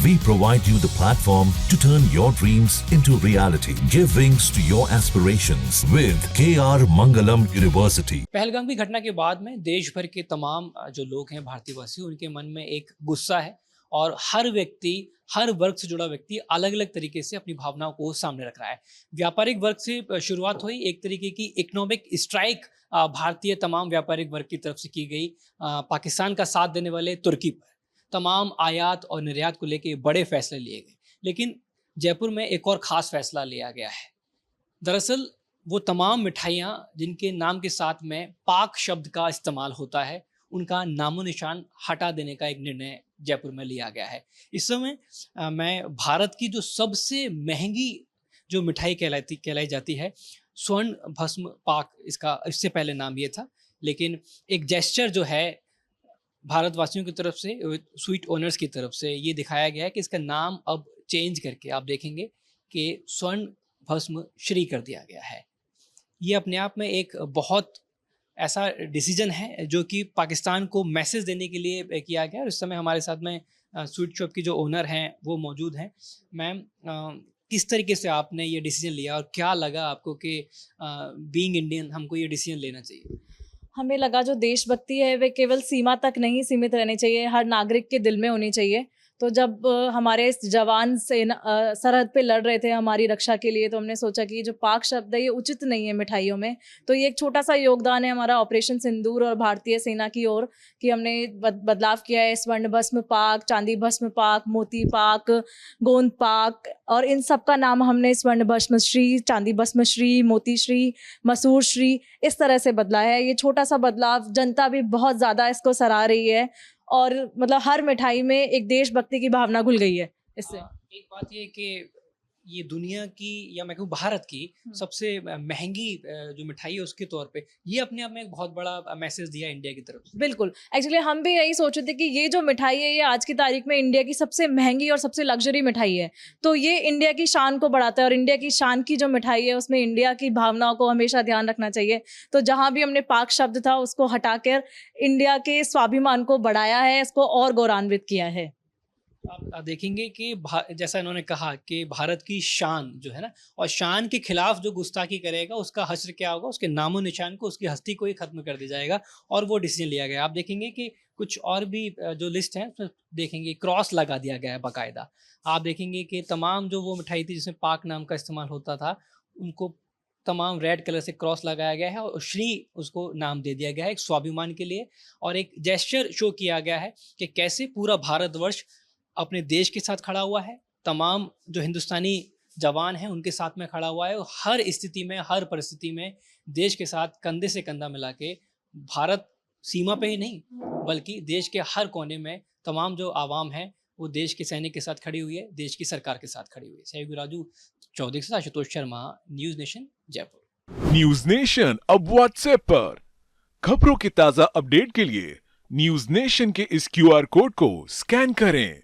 We provide you the platform to turn your dreams into reality. Give wings to your aspirations with KR Mangalam University. Pahalgam की घटना के बाद में देश भर के तमाम जो लोग हैं भारतीयवासी, उनके मन में एक गुस्सा है और हर व्यक्ति, हर वर्ग से जुड़ा व्यक्ति अलग अलग तरीके से अपनी भावनाओं को सामने रख रहा है। व्यापारिक वर्ग से शुरुआत हुई, एक तरीके की इकोनॉमिक स्ट्राइक भारतीय तमाम व्यापारिक वर्ग की तरफ से की गई पाकिस्तान का साथ देने वाले तुर्की पर। तमाम आयात और निर्यात को लेकर बड़े फैसले लिए गए, लेकिन जयपुर में एक और ख़ास फैसला लिया गया है। दरअसल वो तमाम मिठाइयाँ जिनके नाम के साथ में पाक शब्द का इस्तेमाल होता है, उनका नामो निशान हटा देने का एक निर्णय जयपुर में लिया गया है। इस समय मैं भारत की जो सबसे महंगी जो मिठाई कहलाई जाती है, स्वर्ण भस्म पाक, इससे पहले नाम ये था, लेकिन एक जेस्चर जो है भारतवासियों की तरफ से, स्वीट ओनर्स की तरफ से, ये दिखाया गया है कि इसका नाम अब चेंज करके आप देखेंगे कि स्वर्ण भस्म श्री कर दिया गया है। ये अपने आप में एक बहुत ऐसा डिसीजन है जो कि पाकिस्तान को मैसेज देने के लिए किया गया। और इस समय हमारे साथ में स्वीट शॉप की जो ओनर हैं वो मौजूद हैं। मैम, किस तरीके से आपने ये डिसीजन लिया और क्या लगा आपको कि बीइंग इंडियन हमको ये डिसीजन लेना चाहिए? हमें लगा जो देशभक्ति है वे केवल सीमा तक नहीं सीमित रहनी चाहिए, हर नागरिक के दिल में होनी चाहिए। तो जब हमारे जवान सरहद पे लड़ रहे थे हमारी रक्षा के लिए, तो हमने सोचा कि जो पाक शब्द है ये उचित नहीं है मिठाइयों में। तो ये एक छोटा सा योगदान है हमारा ऑपरेशन सिंदूर और भारतीय सेना की ओर कि हमने बदलाव किया है। स्वर्ण भस्म पाक, चांदी भस्म पाक, मोती पाक, गोंद पाक, और इन सब का नाम हमने स्वर्ण भस्म श्री, चांदी भस्म श्री, मोती श्री, मसूर श्री, इस तरह से बदला है। ये छोटा सा बदलाव, जनता भी बहुत ज़्यादा इसको सराह रही है और मतलब हर मिठाई में एक देशभक्ति की भावना घुल गई है इससे। एक बात ये कि ये दुनिया की, या मैं कहूँ भारत की सबसे महंगी जो मिठाई है उसके तौर पे ये अपने आप में एक बहुत बड़ा मैसेज दिया इंडिया की तरफ से। बिल्कुल, एक्चुअली हम भी यही सोच रहे थे कि ये जो मिठाई है ये आज की तारीख में इंडिया की सबसे महंगी और सबसे लग्जरी मिठाई है, तो ये इंडिया की शान को बढ़ाता है। और इंडिया की शान की जो मिठाई है उसमें इंडिया की भावनाओं को हमेशा ध्यान रखना चाहिए। तो जहाँ भी हमने पाक शब्द था उसको हटाकर इंडिया के स्वाभिमान को बढ़ाया है, इसको और गौरवान्वित किया है। आप देखेंगे कि जैसा इन्होंने कहा कि भारत की शान जो है ना, और शान के खिलाफ जो गुस्ताखी करेगा उसका हश्र क्या होगा, उसके नामो निशान को, उसकी हस्ती को ही खत्म कर दिया जाएगा। और वो डिसीजन लिया गया। आप देखेंगे कि कुछ और भी जो लिस्ट है उसमें देखेंगे क्रॉस लगा दिया गया है बाकायदा। आप देखेंगे कि तमाम जो वो मिठाई थी जिसमें पाक नाम का इस्तेमाल होता था, उनको तमाम रेड कलर से क्रॉस लगाया गया है और श्री उसको नाम दे दिया गया है, एक स्वाभिमान के लिए। और एक जेस्चर शो किया गया है कि कैसे पूरा भारतवर्ष अपने देश के साथ खड़ा हुआ है, तमाम जो हिंदुस्तानी जवान हैं उनके साथ में खड़ा हुआ है। और हर स्थिति में, हर परिस्थिति में देश के साथ कंधे से कंधा मिला के भारत सीमा पे ही नहीं बल्कि देश के हर कोने में तमाम जो आवाम है वो देश के सैनिक के साथ खड़ी हुई है, देश की सरकार के साथ खड़ी हुई है। सहयोगी राजू चौधरी के साथ Ashutosh Sharma, news nation, Jaipur. News nation अब व्हाट्सएप पर खबरों की ताज़ा अपडेट के लिए न्यूज़ नेशन के इस QR कोड को स्कैन करें।